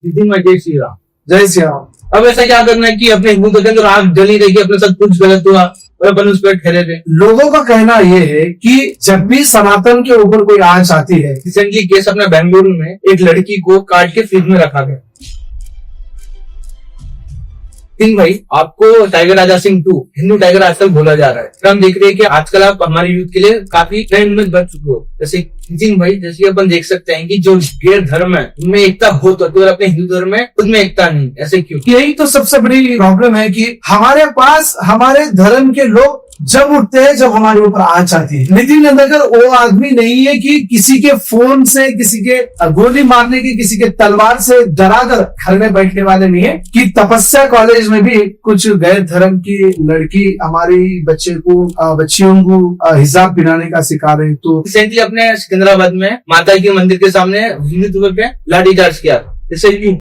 नितिन भाई जय श्री राम। जय श्री राम। अब ऐसा क्या करना है कि अपने हिंदू के अंदर आग जली रही है, अपने साथ कुछ गलत हुआ और अपन उस पर ठहरे थे। लोगों का कहना यह है कि जब भी सनातन के ऊपर कोई आंच आती है, रिसेंटली केस अपने बेंगलुरु में एक लड़की को काट के फ्रिज में रखा गया। सिंह भाई, आपको टाइगर राजा सिंह 2 हिंदू टाइगर आजकल बोला जा रहा है। हम देख रहे हैं कि आजकल आप हमारे यूथ के लिए काफी ट्रेंड में बन चुके हो। जैसे सिंह भाई, जैसे अपन देख सकते हैं कि जो गैर धर्म है उनमें एकता बहुत होती है और अपने हिंदू धर्म में उसमें एकता नहीं। ऐसे क्यों? यही तो सबसे बड़ी प्रॉब्लम है कि हमारे पास हमारे धर्म के लोग जब उठते हैं जब हमारे ऊपर आंच आती है। नितिन नंदकर वो आदमी नहीं है कि किसी के फोन से, किसी के गोली मारने की, किसी के तलवार से डरा कर घर में बैठने वाले नहीं है। कि तपस्या कॉलेज में भी कुछ गैर धर्म की लड़की हमारी बच्चियों को हिजाब पहनाने का शिकार है। तो रिसेंटली अपने सिकंदराबाद में माता के मंदिर के सामने हिंदुत्व पे लाठीचार्ज किया। इससे क्यों?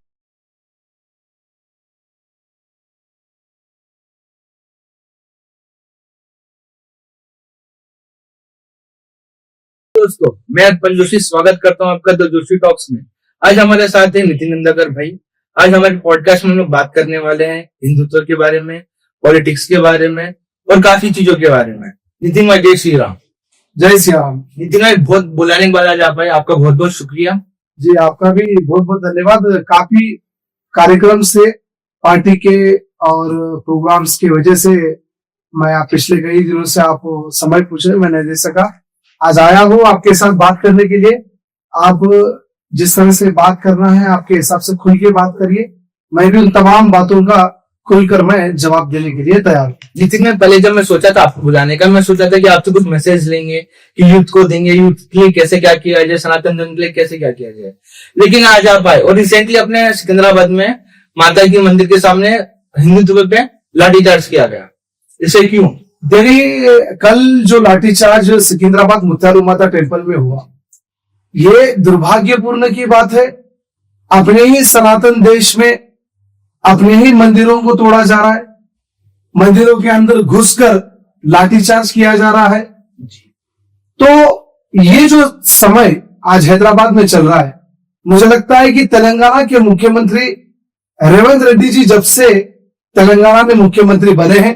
दोस्तों, मैं अर्पण जोशी स्वागत करता हूं आपका द जोशी टॉक्स में। आज हमारे साथ है नितिन नंदकर भाई। आज हमारे पॉडकास्ट में हम लोग बात करने वाले हैं हिंदुत्व के बारे में, पॉलिटिक्स के बारे में और काफी चीजों के बारे में। नितिन भाई जय श्री राम। जय श्री राम। नितिन भाई, बहुत बुलाने के बाद आज आप आए, आपका बहुत बहुत शुक्रिया। जी, आपका भी बहुत बहुत धन्यवाद। काफी कार्यक्रम से, पार्टी के और प्रोग्राम्स की वजह से मैं पिछले कई दिनों से आप समय पूछे, मैं नहीं दे सका। आज आया हूँ आपके साथ बात करने के लिए। आप जिस तरह से बात करना है आपके हिसाब से खुल के बात करिए। मैं भी उन तमाम बातों का खुलकर मैं जवाब देने के लिए तैयार हूँ। नितिन में पहले जब मैं सोचा था आपको बुलाने का, मैं सोचा था कि आपसे कुछ मैसेज लेंगे कि यूथ को देंगे, यूथ के लिए कैसे क्या किया जाए, सनातन धर्म के लिए कैसे क्या किया जाए। लेकिन आज आप आए और रिसेंटली अपने सिकंदराबाद में माता के मंदिर के सामने हिंदुत्व पे लाठीचार्ज किया गया। इसे क्यों? देखिए, कल जो लाठीचार्ज सिकंदराबाद मुत्यारू माता टेम्पल में हुआ, ये दुर्भाग्यपूर्ण की बात है। अपने ही सनातन देश में अपने ही मंदिरों को तोड़ा जा रहा है, मंदिरों के अंदर घुसकर लाठीचार्ज किया जा रहा है। तो ये जो समय आज हैदराबाद में चल रहा है, मुझे लगता है कि तेलंगाना के मुख्यमंत्री रेवंत रेड्डी जी जब से तेलंगाना में मुख्यमंत्री बने हैं,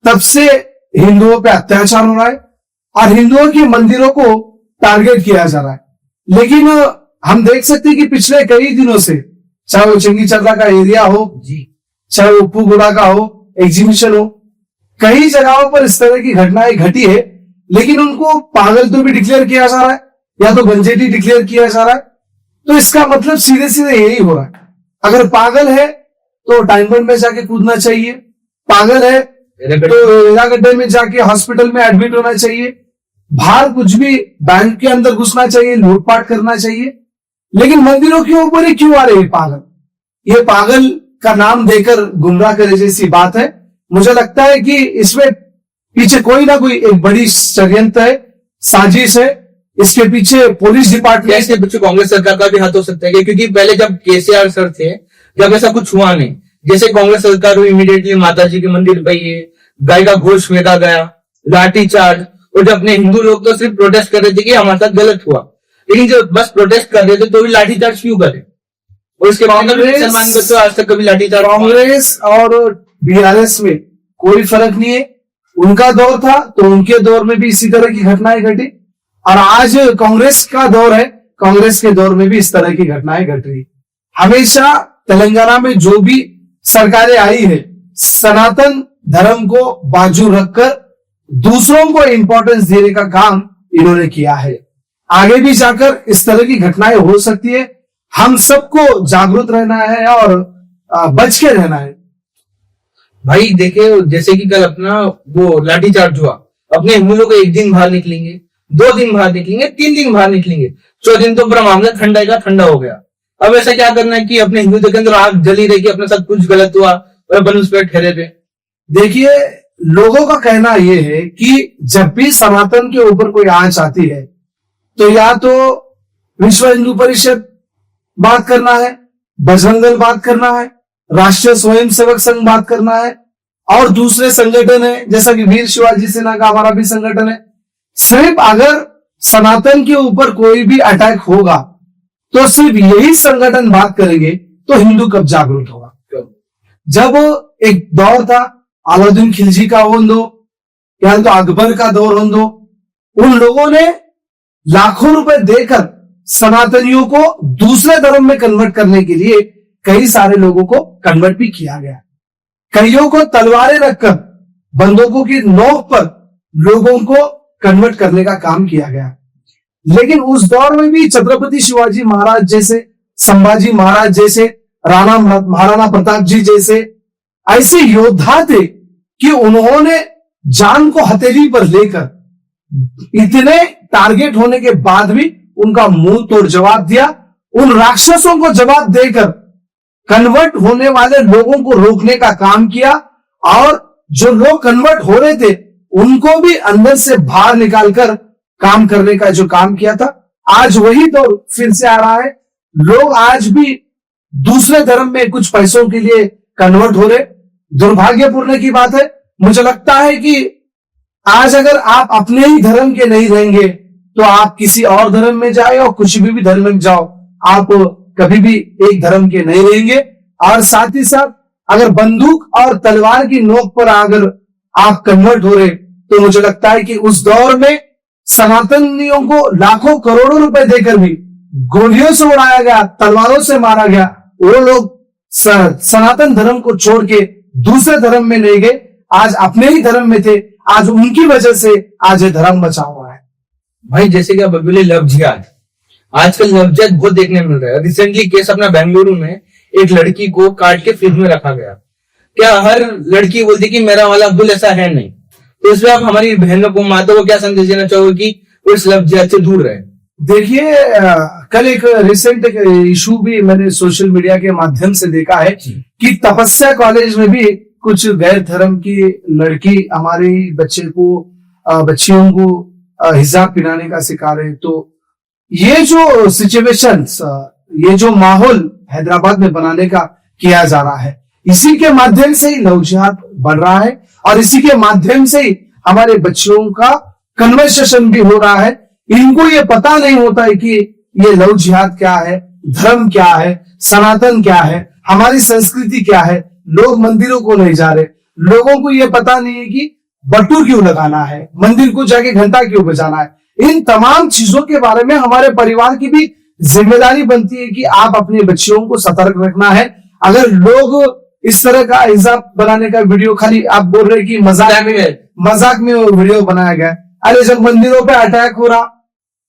तब से हिंदुओं पे अत्याचार हो रहा है और हिंदुओं के मंदिरों को टारगेट किया जा रहा है। लेकिन हम देख सकते हैं कि पिछले कई दिनों से, चाहे वो चंगी चर्रा का एरिया हो, चाहे वो उप्पूगुड़ा का हो, एग्जीबिशन हो, कई जगहों पर इस तरह की घटनाएं घटी है। लेकिन उनको पागल तो भी डिक्लेयर किया जा रहा है या तो गंजेटी डिक्लेयर किया जा रहा है। तो इसका मतलब सीधे सीधे यही हो रहा है, अगर पागल है तो टाइम बम में जाके कूदना चाहिए, पागल है तो रेरा गड्ढे में जाके हॉस्पिटल में एडमिट होना चाहिए, बाहर कुछ भी बैंक के अंदर घुसना चाहिए, लूटपाट करना चाहिए। लेकिन मंदिरों के ऊपर ही क्यों आ रहे हैं पागल? ये पागल का नाम देकर गुमराह करे जैसी बात है। मुझे लगता है कि इसमें पीछे कोई ना कोई एक बड़ी षड्यंत्र है, साजिश है। इसके पीछे पुलिस डिपार्टमेंट, पीछे कांग्रेस सरकार का भी हाथ हो सकता है, क्योंकि पहले जब केसीआर सर थे, जब ऐसा कुछ हुआ नहीं। जैसे कांग्रेस सरकार हुई, इमीडिएटली माता जी के मंदिर पे ये गाय का घोष फेंका गया, लाठीचार्ज। और जब अपने हिंदू लोग तो सिर्फ प्रोटेस्ट कर रहे थे कि हमारे साथ गलत हुआ, लेकिन जब बस प्रोटेस्ट कर रहे थे तो भी लाठीचार्ज क्यों करे? और इसके बाद मुसलमान को तो आज तक कभी लाठीचार्ज। कांग्रेस और बीआरएस में कोई फर्क नहीं है। उनका दौर था तो उनके दौर में भी इसी तरह की घटनाएं घटी, और आज कांग्रेस का दौर है, कांग्रेस के दौर में भी इस तरह की घटनाएं घट रही। हमेशा तेलंगाना में जो भी सरकारें आई है, सनातन धर्म को बाजू रखकर दूसरों को इंपॉर्टेंस देने का काम इन्होंने किया है। आगे भी जाकर इस तरह की घटनाएं हो सकती है। हम सबको जागरूक रहना है और बच के रहना है। भाई देखिए, जैसे कि कल अपना वो लाठीचार्ज हुआ, अपने हिंदू लोग एक दिन बाहर निकलेंगे, 2 दिन बाहर निकलेंगे, 3 दिन बाहर निकलेंगे, 4 दिन तो पूरा मामला ठंडा हो गया। अब ऐसा क्या करना है कि अपने हिंदू के अंदर आग जली रही कि अपने साथ कुछ गलत हुआ और अपन उस पर ठहरे थे। देखिए, लोगों का कहना यह है कि जब भी सनातन के ऊपर कोई आंच आती है तो या तो विश्व हिंदू परिषद बात करना है, बजरंग दल बात करना है, राष्ट्रीय स्वयंसेवक संघ बात करना है, और दूसरे संगठन है जैसा कि वीर शिवाजी सेना का हमारा भी संगठन है। सिर्फ अगर सनातन के ऊपर कोई भी अटैक होगा तो सिर्फ यही संगठन बात करेंगे तो हिंदू कब जागरूक होगा? जब एक दौर था अलाउद्दीन खिलजी का हो दो या तो अकबर का दौर हो दो, उन लोगों ने लाखों रुपए देकर सनातनियों को दूसरे धर्म में कन्वर्ट करने के लिए कई सारे लोगों को कन्वर्ट भी किया गया। कईयों को तलवारें रखकर बंदूकों की नोक पर लोगों को कन्वर्ट करने का काम किया गया। लेकिन उस दौर में भी छत्रपति शिवाजी महाराज जैसे, संभाजी महाराज जैसे, महाराणा प्रताप जी जैसे ऐसे योद्धा थे कि उन्होंने जान को हथेली पर लेकर इतने टारगेट होने के बाद भी उनका मुंह तोड़ जवाब दिया। उन राक्षसों को जवाब देकर कन्वर्ट होने वाले लोगों को रोकने का काम किया और जो लोग कन्वर्ट हो रहे थे उनको भी अंदर से बाहर निकालकर काम करने का जो काम किया था, आज वही दौर फिर से आ रहा है। लोग आज भी दूसरे धर्म में कुछ पैसों के लिए कन्वर्ट हो रहे। दुर्भाग्यपूर्ण की बात है। मुझे लगता है कि आज अगर आप अपने ही धर्म के नहीं रहेंगे तो आप किसी और धर्म में जाए और कुछ भी धर्म में जाओ, आप कभी भी एक धर्म के नहीं रहेंगे। और साथ ही साथ अगर बंदूक और तलवार की नोक पर अगर आप कन्वर्ट हो रहे तो मुझे लगता है कि उस दौर में सनातनियों को लाखों करोड़ों रुपए देकर भी गोलियों से उड़ाया गया, तलवारों से मारा गया। वो लोग सनातन धर्म को छोड़ के दूसरे धर्म में नहीं गए, आज अपने ही धर्म में थे। आज उनकी वजह से आज ये धर्म बचा हुआ है। भाई जैसे कि आप बोले लव जिहाद, आजकल लव जिहाद बहुत देखने मिल रहा है। रिसेंटली केस अपना बेंगलुरु में एक लड़की को काट के फ्रिज में रखा गया। क्या हर लड़की बोलती कि मेरा वाला अब्दुल ऐसा है नहीं? तो इसमें आप हमारी बहनों को, माता को क्या संदेश देना चाहोगे कि वो इस लव जिहाद से दूर रहे? देखिए, कल एक रिसेंट इशू भी मैंने सोशल मीडिया के माध्यम से देखा है कि तपस्या कॉलेज में भी कुछ गैर धर्म की लड़की हमारी बच्चियों को हिजाब पहनाने का शिकार है। तो ये जो सिचुएशंस, ये जो माहौल हैदराबाद में बनाने का किया जा रहा है, इसी के माध्यम से ही लव जिहाद बढ़ रहा है और इसी के माध्यम से ही हमारे बच्चों का कन्वर्सेशन भी हो रहा है। इनको ये पता नहीं होता है कि ये लव जिहाद क्या है, धर्म क्या है, सनातन क्या है, हमारी संस्कृति क्या है। लोग मंदिरों को नहीं जा रहे, लोगों को ये पता नहीं है कि बटू क्यों लगाना है, मंदिर को जाके घंटा क्यों बजाना है। इन तमाम चीजों के बारे में हमारे परिवार की भी जिम्मेदारी बनती है कि आप अपने बच्चियों को सतर्क रखना है। अगर लोग इस तरह का हिजाब बनाने का वीडियो, खाली आप बोल रहे कि मजाक में वीडियो बनाया गया, अरे जब मंदिरों पे अटैक हो रहा,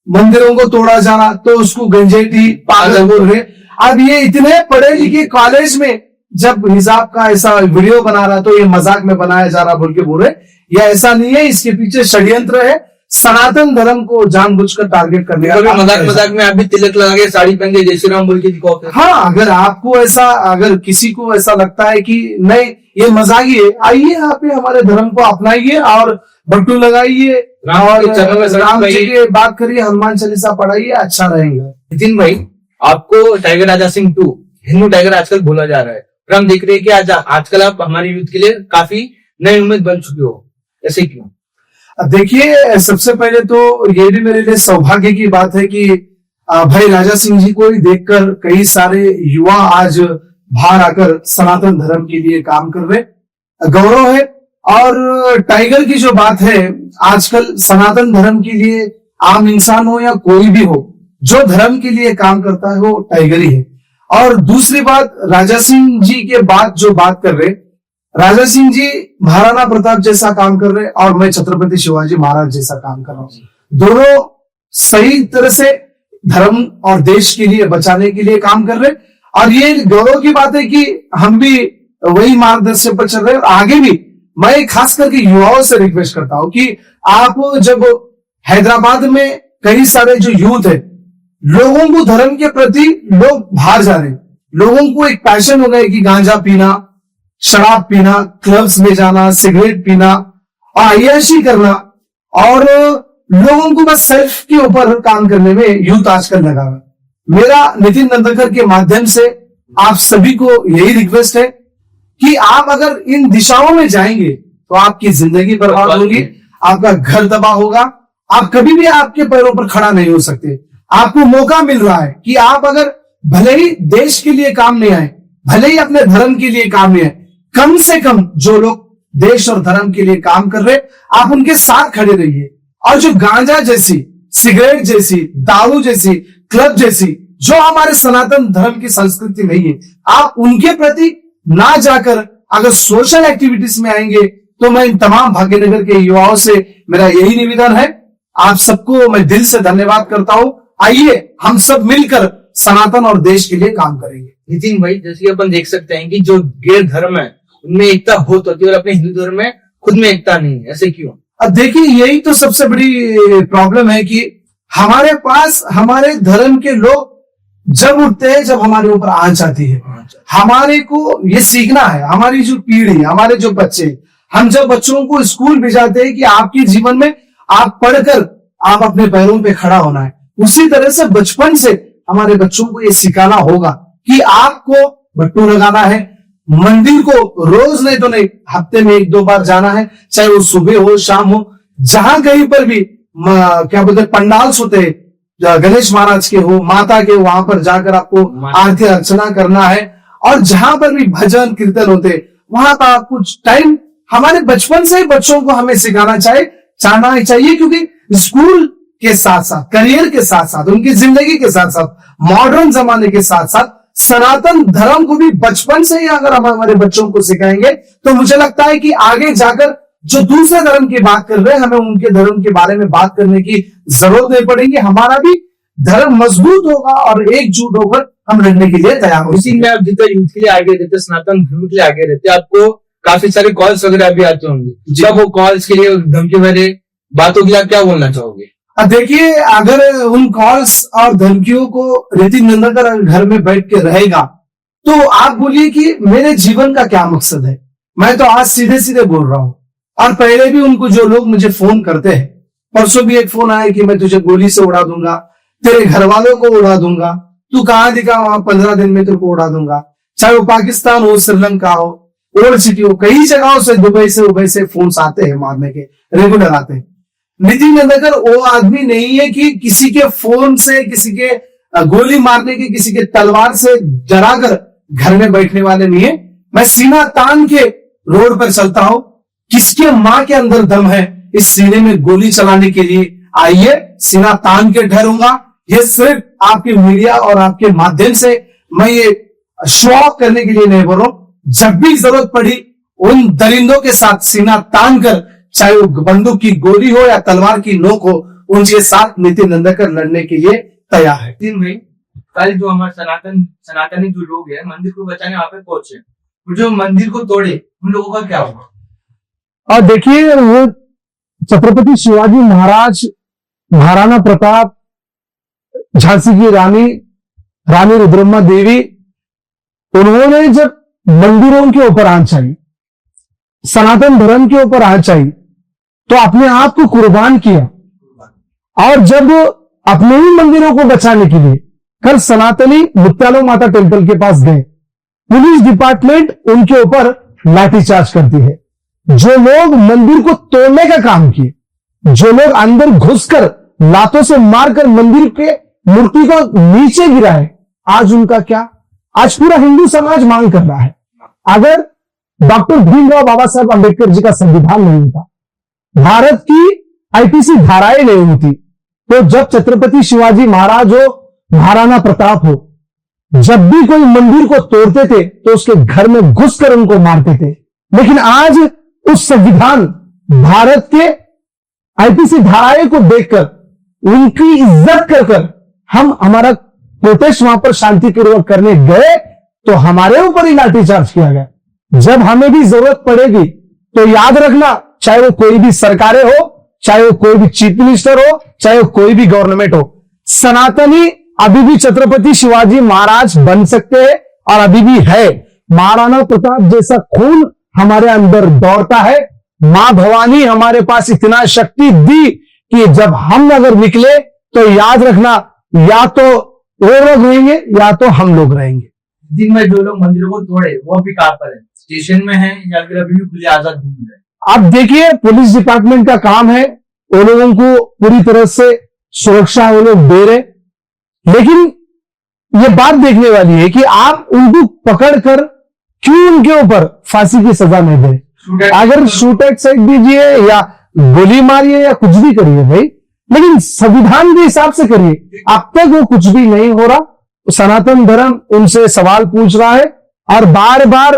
मंदिरों को तोड़ा जाना, तो उसको गंजेटी पागल बोल रहे। अब ये इतने पढ़े लिखे कॉलेज में जब हिजाब का ऐसा वीडियो बना रहा तो ये मजाक में बनाया जा रहा बोल के बोल रहे। ये ऐसा नहीं है, इसके पीछे षड्यंत्र है, सनातन धर्म को जानबूझकर टारगेट करने का। मजाक में आप भी तिलक लगा के साड़ी पहन के जय श्री राम बोल के दिखाओ। हाँ, अगर आपको ऐसा, अगर किसी को ऐसा लगता है कि नहीं ये मजाक ही है, आइए आप हमारे धर्म को अपनाइए और बट्टू लगाइए और राम जी की बात करिए, हनुमान चालीसा पढ़ाइए, अच्छा रहेगा। नितिन भाई, आपको टाइगर राजा सिंह 2 हिंदू टाइगर आजकल बोला जा रहा है, और हम देख रहे हैं कि आजकल आप हमारे यूथ के लिए काफी नई उम्मीद बन चुके हो, ऐसे क्यों? देखिए, सबसे पहले तो ये भी मेरे लिए सौभाग्य की बात है कि भाई राजा सिंह जी को ही देखकर कई सारे युवा आज बाहर आकर सनातन धर्म के लिए काम कर रहे, गौरव है। और टाइगर की जो बात है, आजकल सनातन धर्म के लिए आम इंसान हो या कोई भी हो, जो धर्म के लिए काम करता है वो टाइगर ही है। और दूसरी बात, राजा सिंह जी के बाद जो बात कर रहे, राजा सिंह जी महाराणा प्रताप जैसा काम कर रहे और मैं छत्रपति शिवाजी महाराज जैसा काम कर रहा हूं। दोनों सही तरह से धर्म और देश के लिए बचाने के लिए काम कर रहे, और ये गौरव की बात है कि हम भी वही मार्गदर्शन पर चल रहे हैं। और आगे भी मैं खास करके युवाओं से रिक्वेस्ट करता हूं कि आप जब हैदराबाद में कई सारे जो यूथ है, लोगों को धर्म के प्रति लोग बाहर जा रहे, लोगों को एक पैशन हो गया कि गांजा पीना, शराब पीना, क्लब्स में जाना, सिगरेट पीना और अय्याशी करना, और लोगों को बस सेल्फ के ऊपर काम करने में यूथ आजकल लगा हुआ। मेरा नितिन नंदकर के माध्यम से आप सभी को यही रिक्वेस्ट है कि आप अगर इन दिशाओं में जाएंगे तो आपकी जिंदगी बर्बाद होगी, आपका घर तबाह होगा, आप कभी भी आपके पैरों पर खड़ा नहीं हो सकते। आपको मौका मिल रहा है कि आप अगर भले ही देश के लिए काम नहीं आए, भले ही अपने धर्म के लिए काम है, कम से कम जो लोग देश और धर्म के लिए काम कर रहे, आप उनके साथ खड़े रहिए। और जो गांजा जैसी, सिगरेट जैसी, दारू जैसी, क्लब जैसी जो हमारे सनातन धर्म की संस्कृति नहीं है, आप उनके प्रति ना जाकर अगर सोशल एक्टिविटीज में आएंगे तो मैं इन तमाम भाग्यनगर के युवाओं से मेरा यही निवेदन है। आप सबको मैं दिल से धन्यवाद करता हूं। आइए हम सब मिलकर सनातन और देश के लिए काम करेंगे। नितिन भाई, जैसे कि अपन देख सकते हैं कि जो गैर धर्म है उनमें एकता बहुत होती है और अपने हिंदू धर्म में खुद में एकता नहीं है, ऐसे क्यों? अब देखिए, यही तो सबसे बड़ी प्रॉब्लम है कि हमारे पास हमारे धर्म के लोग जब उठते हैं, जब हमारे ऊपर आंच आती है, हमारे को ये सीखना है। हमारी जो पीढ़ी, हमारे जो बच्चे, हम जब बच्चों को स्कूल भेजाते हैं कि आपके जीवन में आप पढ़कर आप अपने पैरों पे खड़ा होना है, उसी तरह से बचपन से हमारे बच्चों को ये सिखाना होगा कि आपको भट्टू लगाना है, मंदिर को रोज नहीं तो नहीं हफ्ते में 1-2 बार जाना है, चाहे वो सुबह हो शाम हो, जहां कहीं पर भी क्या बोलते पंडाल्स होते हैं, गणेश महाराज के हो, माता के, वहां पर जाकर आपको आरती अर्चना करना है। और जहां पर भी भजन कीर्तन होते वहां का कुछ टाइम हमारे बचपन से ही बच्चों को हमें सिखाना चाहना चाहिए, क्योंकि स्कूल के साथ साथ, करियर के साथ साथ, उनकी जिंदगी के साथ साथ, मॉडर्न जमाने के साथ साथ सनातन धर्म को भी बचपन से ही अगर हम हमारे बच्चों को सिखाएंगे तो मुझे लगता है कि आगे जाकर जो दूसरे धर्म की बात कर रहे हैं, हमें उनके धर्म के बारे में बात करने की जरूरत नहीं पड़ेगी। हमारा भी धर्म मजबूत होगा और एकजुट होकर हम लड़ने के लिए तैयार हो। इसी में आप जितना यूथ के लिए आगे रहते, सनातन धर्म के लिए आगे रहते, आपको काफी सारे कॉल्स वगैरह भी आते होंगे। जब वो कॉल्स के लिए, धमकी भरे बातों के लिए आप क्या बोलना चाहोगे? देखिए, अगर उन कॉल्स और धमकियों को नितिन नंदनकर घर में बैठ के रहेगा तो आप बोलिए कि मेरे जीवन का क्या मकसद है। मैं तो आज सीधे सीधे बोल रहा हूं। और पहले भी उनको जो लोग मुझे फोन करते हैं, परसों भी एक फोन आया कि मैं तुझे गोली से उड़ा दूंगा, तेरे घर वालों को उड़ा दूंगा, तू कहां दिखा वहां 15 दिन में तेरे को उड़ा दूंगा। चाहे वो पाकिस्तान हो, श्रीलंका हो, ओल्ड सिटी हो, कई जगहों से, दुबई से फोन आते हैं मारने के, रेगुलर आते हैं। नितिन नंदनकर वो आदमी नहीं है कि किसी के फोन से, किसी के गोली मारने के, किसी के तलवार से डराकर घर में बैठने वाले नहीं है। मैं सीना तान के रोड पर चलता हूं। किसके मां के अंदर दम है इस सीने में गोली चलाने के लिए? आइए, सीना तान के ठहरूंगा। ये सिर्फ आपके मीडिया और आपके माध्यम से मैं ये शो ऑफ करने के लिए नहीं बोल रहा हूं। जब भी जरूरत पड़ी उन दरिंदों के साथ सीना तान कर, चाहे वो बंदूक की गोली हो या तलवार की नोक हो, उनके साथ नितिन नंदनकर लड़ने के लिए तैयार है। नितिन भाई, कल जो हमारे सनातनी जो लोग हैं मंदिर को बचाने वहां पे पहुंचे, जो मंदिर को तोड़े, उन लोगों का क्या हुआ? और देखिए, वो छत्रपति शिवाजी महाराज, महाराणा प्रताप, झांसी की रानी रुद्रम्मा देवी, उन्होंने जब मंदिरों के ऊपर आंच आई, सनातन धर्म के ऊपर आंच आई, तो अपने आप को कुर्बान किया। और जब अपने ही मंदिरों को बचाने के लिए कल सनातनी मुत्यालो माता टेम्पल के पास गए, पुलिस डिपार्टमेंट उनके ऊपर लाठीचार्ज करती है। जो लोग मंदिर को तोड़ने का काम किए, जो लोग अंदर घुसकर लातों से मारकर मंदिर के मूर्ति को नीचे गिराए, आज उनका क्या? आज पूरा हिंदू समाज मांग कर रहा है। अगर डॉक्टर भीमराव बाबा साहब अंबेडकर जी का संविधान नहीं होता, भारत की आईपीसी धाराएं नहीं होती, तो जब छत्रपति शिवाजी महाराज हो, महाराणा प्रताप हो, जब भी कोई मंदिर को तोड़ते थे तो उसके घर में घुसकर उनको मारते थे। लेकिन आज उस संविधान, भारत के आईपीसी धाराएं को देखकर, उनकी इज्जत कर हम हमारा प्रोटेस्ट वहां पर शांतिपूर्वक करने गए तो हमारे ऊपर ही लाठीचार्ज किया गया। जब हमें भी जरूरत पड़ेगी तो याद रखना, चाहे वो कोई भी सरकारें हो, चाहे वो कोई भी चीफ मिनिस्टर हो, चाहे वो कोई भी गवर्नमेंट हो, सनातनी अभी भी छत्रपति शिवाजी महाराज बन सकते हैं और अभी भी है। महाराणा प्रताप जैसा खून हमारे अंदर दौड़ता है। मां भवानी हमारे पास इतना शक्ति दी कि जब हम अगर निकले तो याद रखना, या तो वो लोग रहेंगे या तो हम लोग रहेंगे। दिन में जो लोग मंदिरों को तोड़े वो भी कहां पर है? स्टेशन में है या फिर अभी भी खुले आजाद घूम रहे हैं? आप देखिए, पुलिस डिपार्टमेंट का काम है, वो लोगों को पूरी तरह से सुरक्षा वो लोग दे रहे, लेकिन ये बात देखने वाली है कि आप उनको पकड़कर क्यों उनके ऊपर फांसी की सजा नहीं दे। अगर शूट एट साइड दीजिए या गोली मारिए या कुछ भी करिए भाई, लेकिन संविधान के हिसाब से करिए। अब तक वो कुछ भी नहीं हो रहा। सनातन धर्म उनसे सवाल पूछ रहा है और बार बार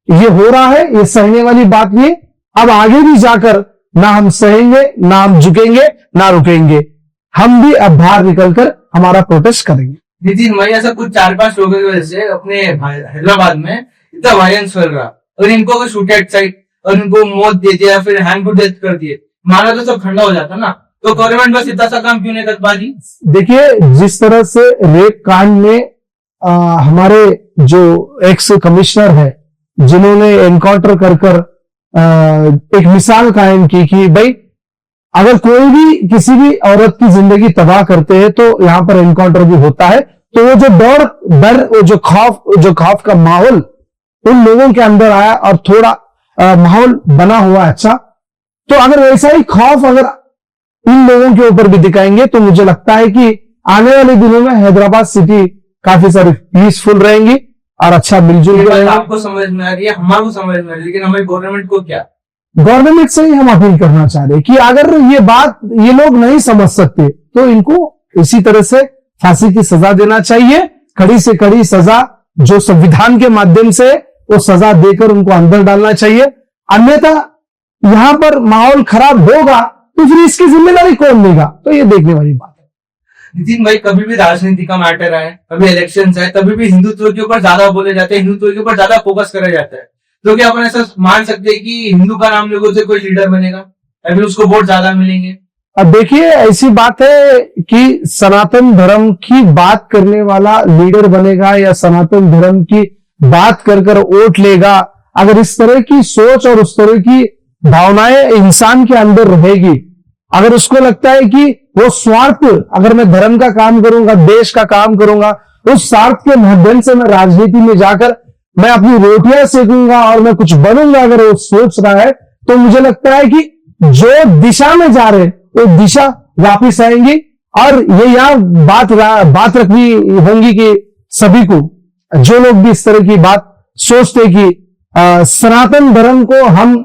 ये हो रहा है। ये सहने वाली बात नहीं। अब आगे भी जाकर ना हम सहेंगे, ना हम झुकेंगे, ना रुकेंगे। हम भी अब बाहर निकलकर हमारा प्रोटेस्ट करेंगे। नितिन भाई, ऐसा कुछ 4-5 लोगों की वजह से अपने हैदराबाद में इतना वायलेंस फैल रहा, और इनको अगर शूट एट साइड और इनको मौत दे दिया या फिर हैंड टू डेथ कर दिए, माना तो सब ठंडा हो जाता ना। तो गवर्नमेंट बस इतना सा काम क्यों नहीं कर पा रही? देखिए, जिस तरह से रेप कांड में हमारे जो एक्स कमिश्नर है, जिन्होंने एनकाउंटर कर एक मिसाल कायम की कि भाई अगर कोई भी किसी भी औरत की जिंदगी तबाह करते हैं तो यहां पर एनकाउंटर भी होता है। तो वो जो डर वो जो खौफ का माहौल उन लोगों के अंदर आया और थोड़ा माहौल बना हुआ अच्छा। तो अगर वैसा ही खौफ अगर इन लोगों के ऊपर भी दिखाएंगे तो मुझे लगता है कि आने वाले दिनों में हैदराबाद सिटी काफी सारी पीसफुल रहेंगी और अच्छा मिलजुल रहेगा। आपको समझ में आ रही है, हमारे को समझ में आ रही है, लेकिन हमारी गवर्नमेंट को क्या? गवर्नमेंट से ही हम अपील करना चाह रहे हैं कि अगर ये बात ये लोग नहीं समझ सकते तो इनको इसी तरह से फांसी की सजा देना चाहिए। कड़ी से कड़ी सजा जो संविधान के माध्यम से वो सजा देकर उनको अंदर डालना चाहिए। अन्यथा यहां पर माहौल खराब होगा तो फिर इसकी जिम्मेदारी कौन लेगा? तो ये देखने वाली बात है। नितिन भाई, कभी भी राजनीति का मैटर आए, कभी इलेक्शन आए, तभी भी हिंदुत्व के ऊपर ज्यादा बोले जाते हैं, हिंदुत्व के ऊपर ज्यादा फोकस करा जाता है। तो क्या अपन ऐसा मान सकते हैं कि हिंदू का नाम लोगों से कोई लीडर बनेगा या फिर उसको वोट ज्यादा मिलेंगे? अब देखिए, ऐसी बात है कि सनातन धर्म की बात करने वाला लीडर बनेगा या सनातन धर्म की बात कर वोट लेगा। अगर इस तरह की सोच और उस तरह की भावनाएं इंसान के अंदर रहेगी, अगर उसको लगता है कि वो स्वार्थ, अगर मैं धर्म का काम करूंगा, देश का काम करूंगा, उस स्वार्थ के माध्यम से मैं राजनीति में जाकर मैं अपनी रोटियां सेकूंगा और मैं कुछ बनूंगा, अगर वो सोच रहा है तो मुझे लगता है कि जो दिशा में जा रहे वो दिशा वापिस आएंगी। और ये यहाँ बात रखनी होंगी कि सभी को, जो लोग भी इस तरह की बात सोचते कि सनातन धर्म को हम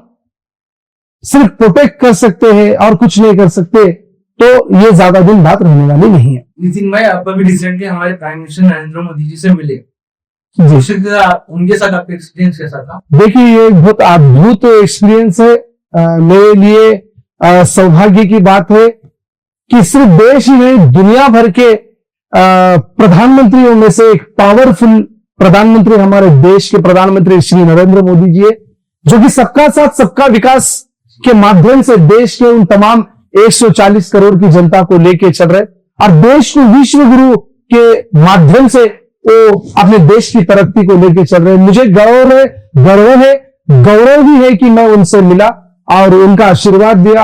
सिर्फ प्रोटेक्ट कर सकते हैं और कुछ नहीं कर सकते, तो ये ज्यादा दिन बात रहने वाली नहीं है। नितिन भाई, आप अभी रिसेंटली हमारे प्राइम मिनिस्टर नरेंद्र मोदी जी से मिले, जी, उनके साथ आपका एक्सपीरियंस कैसा था? देखिए, ये एक बहुत अद्भुत एक्सपीरियंस है। मेरे लिए सौभाग्य की बात है कि सिर्फ देश ही नहीं, दुनिया भर के प्रधानमंत्रियों में से एक पावरफुल प्रधानमंत्री हमारे देश के प्रधानमंत्री श्री नरेंद्र मोदी जी है, जो कि सबका साथ सबका विकास के माध्यम से देश के उन तमाम 140 करोड़ की जनता को लेके चल रहे और देश को विश्व गुरु के माध्यम से वो अपने देश की तरक्की को लेके चल रहे हैं। मुझे गौरव भी है कि मैं उनसे मिला और उनका आशीर्वाद दिया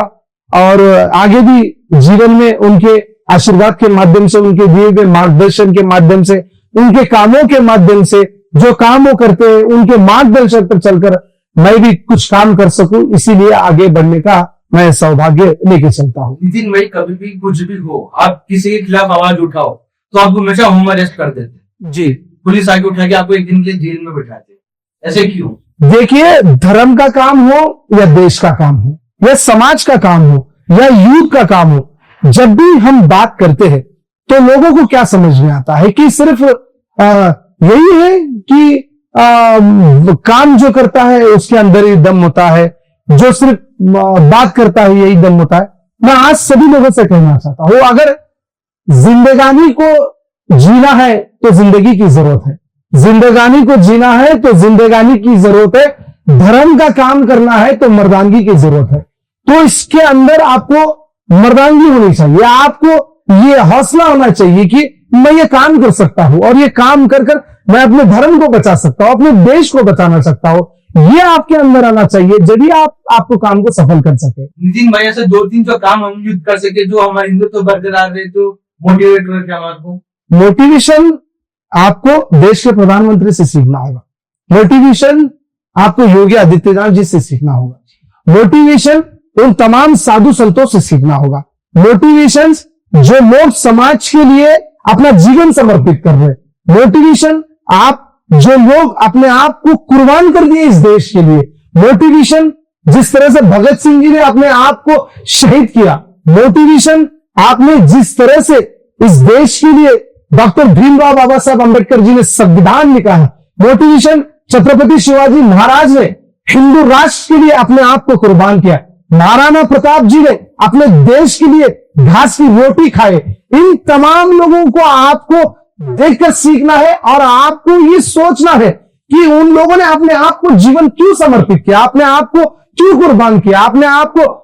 और आगे भी जीवन में उनके आशीर्वाद के माध्यम से, उनके दिए हुए मार्गदर्शन के माध्यम से, उनके कामों के माध्यम से, जो काम वो करते हैं उनके मार्गदर्शन पर चलकर मैं भी कुछ काम कर सकूं, इसीलिए आगे बढ़ने का मैं सौभाग्य लेके चलता हूं। नितिन भाई, कभी भी कुछ भी हो, आप किसी के खिलाफ आवाज उठाओ तो आपको हमेशा होम अरेस्ट कर देते जी, पुलिस आके उठा के आपको एक दिन के लिए जेल में बैठाते। ऐसे क्यों? देखिए, धर्म का काम हो या देश का काम हो या समाज का काम हो या यूथ का काम हो, जब भी हम बात करते हैं तो लोगों को क्या समझ में आता है कि सिर्फ यही है कि काम जो करता है उसके अंदर ही दम होता है, जो सिर्फ बात करता है यही दम होता है। मैं आज सभी लोगों से कहना चाहता हूं, अगर जिंदगानी को जीना है तो जिंदगी की जरूरत है, जिंदगानी को जीना है तो जिंदगानी की जरूरत है, धर्म का काम करना है तो मर्दानगी की जरूरत है। तो इसके अंदर आपको मर्दानगी होनी चाहिए, आपको ये हौसला होना चाहिए कि मैं ये काम कर सकता हूं और ये काम कर मैं अपने धर्म को बचा सकता हूं, अपने देश को बचाना सकता हूं। ये आपके अंदर आना चाहिए, जब भी आपको काम को सफल कर सके। नितिन भाई, ऐसे 2-3 जो काम हम युद्ध कर सके जो हमारे हिंदुत्व बरकरार रहे, तो मोटिवेट करके हमारे मोटिवेशन आपको देश के प्रधानमंत्री से सीखना होगा, मोटिवेशन आपको योगी आदित्यनाथ जी से सीखना होगा, मोटिवेशन उन तमाम साधु संतों से सीखना होगा, मोटिवेशन जो लोग समाज के लिए अपना जीवन समर्पित कर रहे, मोटिवेशन, आप जो लोग अपने आप को कुर्बान कर दिए इस देश के लिए, मोटिवेशन जिस तरह से भगत सिंह जी ने अपने आप को शहीद किया, मोटिवेशन आपने जिस तरह से इस देश के लिए डॉक्टर भीमराव बाबा साहब अंबेडकर जी ने संविधान लिखा है, मोटिवेशन छत्रपति शिवाजी महाराज ने हिंदू राष्ट्र के लिए अपने आप को कुर्बान किया, महाराणा प्रताप जी ने अपने देश के लिए घास की रोटी खाए। इन तमाम लोगों को आपको देखकर सीखना है और आपको ये सोचना है कि उन लोगों ने अपने आप को जीवन क्यों समर्पित किया, अपने आप को क्यों कुर्बान किया, अपने आप को।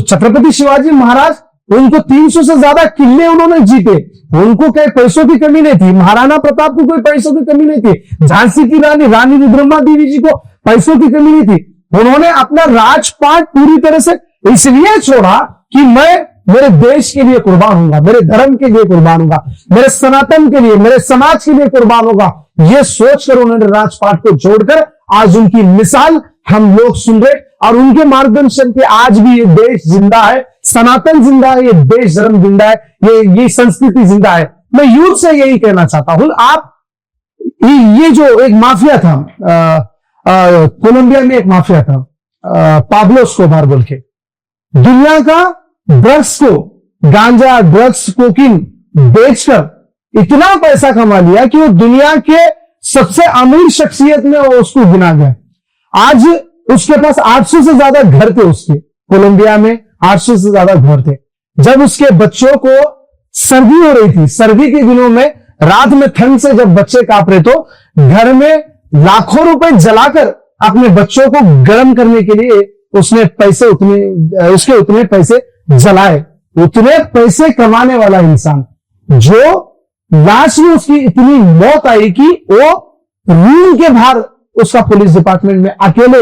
छत्रपति शिवाजी महाराज, उनको 300 से ज्यादा किले उन्होंने जीते, उनको कई पैसों की कमी नहीं थी। महाराणा प्रताप को कोई पैसों की कमी नहीं थी। झांसी की रानी रुद्रम्मा देवी जी को पैसों की कमी नहीं थी। उन्होंने अपना राजपाट पूरी तरह से इसलिए छोड़ा कि मैं मेरे देश के लिए कुर्बान होगा, मेरे धर्म के लिए कुर्बान होगा, मेरे सनातन के लिए, मेरे समाज के लिए कुर्बान होगा। यह सोचकर उन्होंने राजपाट को छोड़कर आज उनकी मिसाल हम लोग सुन रहे और उनके मार्गदर्शन पे आज भी ये देश जिंदा है, सनातन जिंदा है, ये देश धर्म जिंदा है, ये संस्कृति जिंदा है। मैं यूथ से यही कहना चाहता हूं, आप ये जो एक माफिया था कोलंबिया में, एक माफिया था पाब्लो एस्कोबार बोल के, दुनिया का ड्रग्स को, गांजा, ड्रग्स, कोकीन बेचकर इतना पैसा कमा लिया कि वो दुनिया के सबसे अमीर शख्सियत में उसको गिना गया। आज उसके पास 800 से ज्यादा घर थे, उसके कोलंबिया में 800 से ज्यादा घर थे। जब उसके बच्चों को सर्दी हो रही थी, सर्दी के दिनों में रात में ठंड से जब बच्चे कांप रहे, तो घर में लाखों रुपए जलाकर अपने बच्चों को गर्म करने के लिए उसने उसके उतने पैसे जलाए। उतने पैसे कमाने वाला इंसान, जो लास्ट में उसकी इतनी मौत आई कि वो रूम के बाहर उसका पुलिस डिपार्टमेंट में अकेले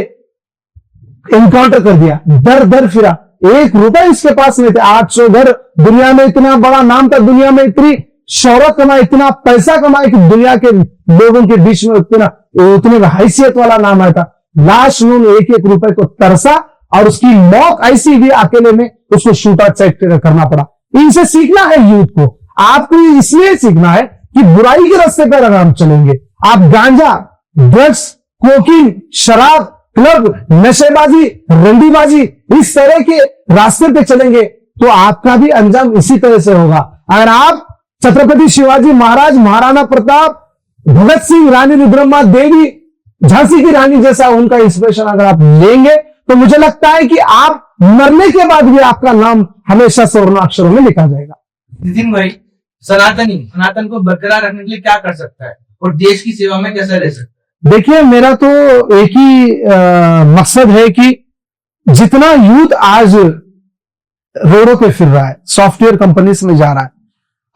एनकाउंटर कर दिया, दर दर फिरा। 1 रुपए इसके पास नहीं थे। 800 घर, दुनिया में इतना बड़ा नाम था, दुनिया में इतनी शोहरत कमाई, इतना पैसा कमाई कि दुनिया के लोगों के बीच में उतने हैसियत वाला नाम आया था। लास्ट में 1-1 रुपए को तरसा और उसकी मौत ऐसी भी अकेले में उसको शूट आउट करना पड़ा। इनसे सीखना है यूथ को। आपको इसलिए सीखना है कि बुराई के रास्ते पर अगर हम चलेंगे, आप गांजा, ड्रग्स, कोकीन, शराब, क्लब, नशेबाजी, रंडीबाजी, इस तरह के रास्ते पे चलेंगे तो आपका भी अंजाम इसी तरह से होगा। अगर आप छत्रपति शिवाजी महाराज, महाराणा प्रताप, भगत सिंह, रानी रुद्रम्मा देवी, झांसी की रानी जैसा उनका इंस्पिरेशन अगर आप लेंगे तो मुझे लगता है कि आप मरने के बाद भी आपका नाम हमेशा स्वर्ण अक्षरों में लिखा जाएगा। नितिन भाई, सनातन को बरकरार रखने के लिए क्या कर सकता है और देश की सेवा में कैसे रह सकता है? देखिए, मेरा तो एक ही मकसद है कि जितना यूथ आज रोडों पे फिर रहा है, सॉफ्टवेयर कंपनीज में जा रहा है,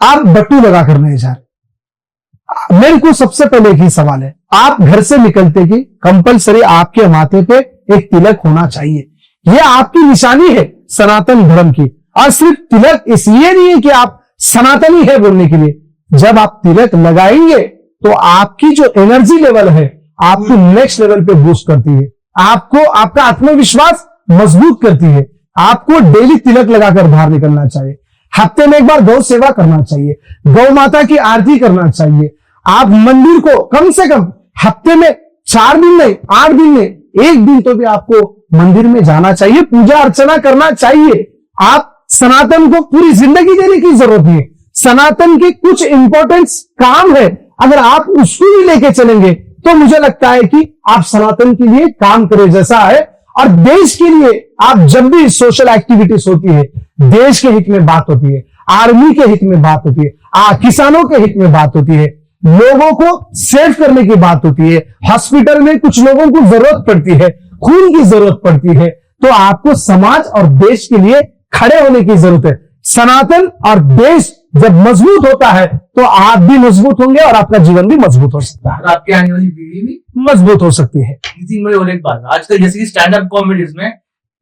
आप बट्टू लगा कर नहीं जा रहे। मेरे को सबसे पहले एक ही सवाल है, आप घर से निकलते कि कंपलसरी आपके माथे पे एक तिलक होना चाहिए। यह आपकी निशानी है सनातन धर्म की। और सिर्फ तिलक इसलिए नहीं है कि आप सनातनी है बोलने के लिए। जब आप तिलक लगाएंगे तो आपकी जो एनर्जी लेवल है आपको नेक्स्ट लेवल पे बूस्ट करती है, आपको आपका आत्मविश्वास मजबूत करती है। आपको डेली तिलक लगाकर बाहर निकलना चाहिए। हफ्ते में एक बार गौ सेवा करना चाहिए, गौ माता की आरती करना चाहिए। आप मंदिर को कम से कम हफ्ते में 4 दिन नहीं, 8 दिन में 1 दिन तो भी आपको मंदिर में जाना चाहिए, पूजा अर्चना करना चाहिए। आप सनातन को पूरी जिंदगी देने की जरूरत है। सनातन के कुछ इंपॉर्टेंट काम है, अगर आप उसको भी लेके चलेंगे तो मुझे लगता है कि आप सनातन के लिए काम करे जैसा है। और देश के लिए आप जब भी सोशल एक्टिविटीज होती है, देश के हित में बात होती है, आर्मी के हित में बात होती है, किसानों के हित में बात होती है, लोगों को सेव करने की बात होती है, हॉस्पिटल में कुछ लोगों को जरूरत पड़ती है, खून की जरूरत पड़ती है, तो आपको समाज और देश के लिए खड़े होने की जरूरत है। सनातन और देश जब मजबूत होता है तो आप भी मजबूत होंगे और आपका जीवन भी मजबूत हो सकता है, आपकी आने वाली पीढ़ी भी मजबूत हो सकती है। इसी में और एक बात, आजकल जैसे कि स्टैंड अप कॉमेडीज में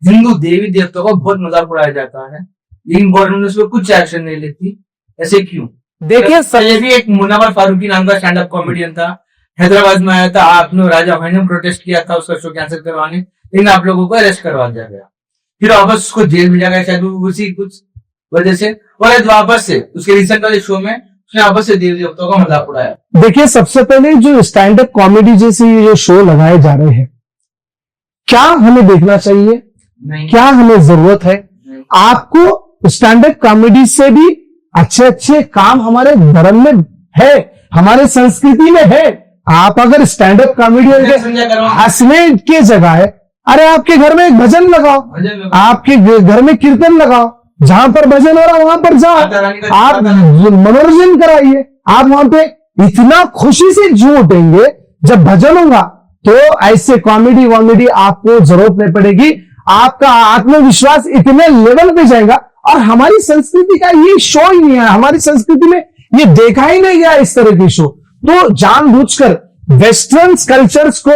हिंदू देवी देवताओं का बहुत मजाक उड़ाया जाता है, लेकिन गवर्नमेंट उस पर कुछ एक्शन नहीं लेती। ऐसे क्यों? देखिए, पहले भी एक मुनव्वर फारूकी नाम का स्टैंड अप कॉमेडियन था, हैदराबाद में आया था, आपने राजा भाई ने प्रोटेस्ट किया था उसका शो कैंसिल करवाने, लेकिन आप लोगों को अरेस्ट करवा दिया गया, फिर वापस उसको जेल भेजा गया शायद उसी कुछ वजह से, और आज वापस से उसके रिसेंट वाले शो में उसने आपस से देवी देवताओं का मजाक उड़ाया। देखिए, सबसे पहले जो स्टैंड अप कॉमेडी जैसे ये जो शो लगाए जा रहे हैं, क्या हमें देखना चाहिए? नहीं, क्या हमें जरूरत है? आपको स्टैंड अप कॉमेडी से भी अच्छे अच्छे काम हमारे धर्म में है, हमारे संस्कृति में है। आप अगर स्टैंड अप कॉमेडी हंसने की जगह है, अरे आपके घर में एक भजन लगाओ, आपके घर में कीर्तन लगाओ, जहां पर भजन हो रहा वहां पर जाओ, आप मनोरंजन कराइए। आप वहां पे इतना खुशी से झूम उठेंगे जब भजन होगा, तो ऐसे कॉमेडी वॉमेडी आपको जरूरत नहीं पड़ेगी। आपका आत्मविश्वास इतने लेवल पे जाएगा। और हमारी संस्कृति का ये शो ही नहीं है, हमारी संस्कृति में ये देखा ही नहीं गया इस तरह के शो। तो जानबूझकर वेस्टर्न कल्चर्स को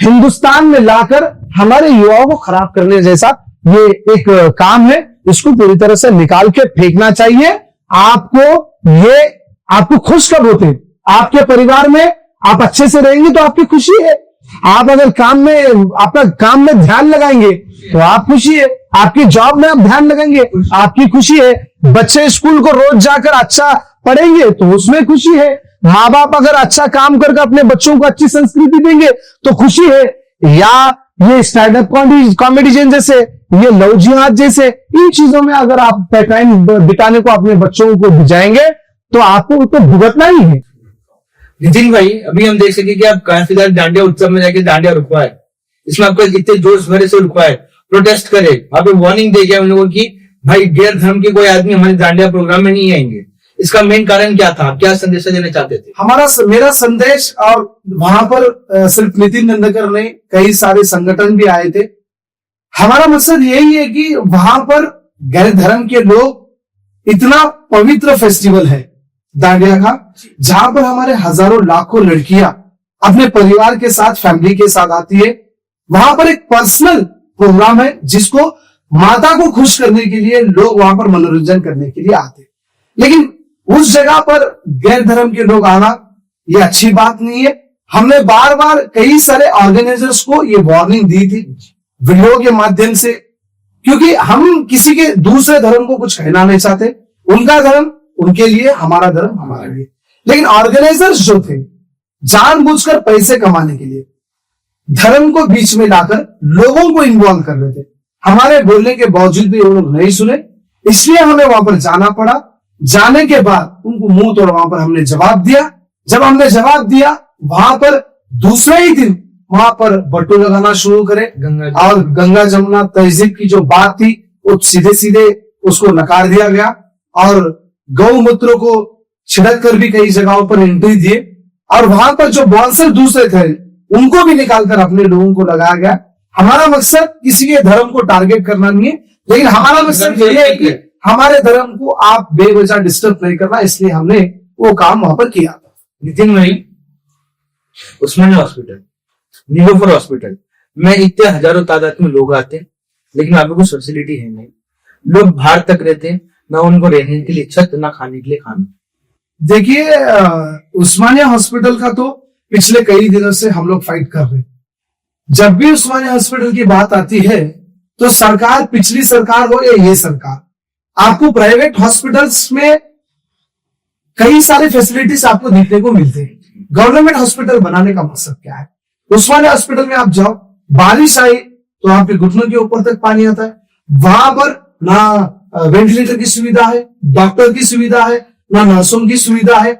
हिंदुस्तान में लाकर हमारे युवाओं को खराब करने जैसा ये एक काम है। इसको पूरी तरह से निकाल के फेंकना चाहिए। आपको खुश कब होते? आपके परिवार में आप अच्छे से रहेंगे तो आपकी खुशी है। आप अगर आपका काम में ध्यान लगाएंगे तो आप खुशी है। आपकी जॉब में आप ध्यान लगाएंगे, आपकी खुशी है। बच्चे स्कूल को रोज जाकर अच्छा पढ़ेंगे तो उसमें खुशी है। माँ बाप अगर अच्छा काम करके अपने बच्चों को अच्छी संस्कृति देंगे तो खुशी है। या ये स्टैंड अप कॉमेडी जैसे, ये लव जिहाद जैसे, इन चीजों में अगर आप टाइम बिताने को अपने बच्चों को भिजाएंगे तो आपको तो भुगतना ही है। नितिन भाई, अभी हम देख सके कि आप काफी सारे दांडिया उत्सव में जाके दांडिया रुकवाए, इसमें आपको इतने जोश भरे से रुकवाए, प्रोटेस्ट करे, आप वार्निंग दे गए उन लोगों की भाई गैर धर्म के कोई आदमी हमारे दांडिया प्रोग्राम में नहीं आएंगे। इसका मेन कारण क्या था? क्या संदेश देना चाहते थे? मेरा संदेश, और वहां पर सिर्फ नितिन नंदकर नहीं, कई सारे संगठन भी आए थे। हमारा मकसद यही है कि वहां पर गैर धर्म के लोग, इतना पवित्र फेस्टिवल है दांडिया का, जहां पर हमारे हजारों लाखों लड़कियां अपने परिवार के साथ, फैमिली के साथ आती है। वहां पर एक पर्सनल प्रोग्राम है जिसको माता को खुश करने के लिए लोग वहां पर मनोरंजन करने के लिए आते हैं। लेकिन उस जगह पर गैर धर्म के लोग आना ये अच्छी बात नहीं है। हमने बार बार कई सारे ऑर्गेनाइजर्स को ये वार्निंग दी थी वीडियो के माध्यम से, क्योंकि हम किसी के दूसरे धर्म को कुछ कहना नहीं चाहते। उनका धर्म उनके लिए, हमारा धर्म हमारे लिए। लेकिन ऑर्गेनाइजर्स जो थे, जानबूझकर पैसे कमाने के लिए धर्म को बीच में लाकर लोगों को इन्वॉल्व कर रहे थे। हमारे बोलने के बावजूद भी वो लोग नहीं सुने, इसलिए हमें वहां पर जाना पड़ा। जाने के बाद उनको मुंह तोड़ वहां पर हमने जवाब दिया। जब हमने जवाब दिया, वहां पर दूसरे ही दिन वहां पर बट्टू लगाना शुरू करे, और गंगा जमुना तहजीब की जो बात थी वो सीधे सीधे उसको नकार दिया गया। और गौमूत्र को छिड़क कर भी कई जगहों पर एंट्री दिए, और वहां पर जो बाउंसर दूसरे थे उनको भी निकालकर अपने लोगों को लगाया गया। हमारा मकसद किसी के धर्म को टारगेट करना नहीं है, लेकिन हमारा मकसद ये है कि हमारे धर्म को आप बेवजह डिस्टर्ब नहीं करना, इसलिए हमने वो काम वहां पर किया। नितिन भाई, उस्मानिया हॉस्पिटल, नीलोफर हॉस्पिटल में इतने हजारों तादाद में लोग आते हैं, लेकिन वहां पे कुछ फैसिलिटी है नहीं। लोग बाहर तक रहते हैं, ना उनको रहने के लिए छत, ना खाने के लिए खाना। देखिए, उस्मानिया हॉस्पिटल का तो पिछले कई दिनों से हम लोग फाइट कर रहे हैं। जब भी उस्मानिया हॉस्पिटल की बात आती है तो सरकार, पिछली सरकार हो या ये सरकार, आपको प्राइवेट हॉस्पिटल्स में कई सारे फैसिलिटीज आपको देखने को मिलते हैं। गवर्नमेंट हॉस्पिटल बनाने का मकसद क्या है? उस्मानिया हॉस्पिटल में आप जाओ, बारिश आई तो आपके घुटनों के ऊपर तक पानी आता है। वहां पर ना वेंटिलेटर की सुविधा है, डॉक्टर की सुविधा है, ना नर्सों की सुविधा है।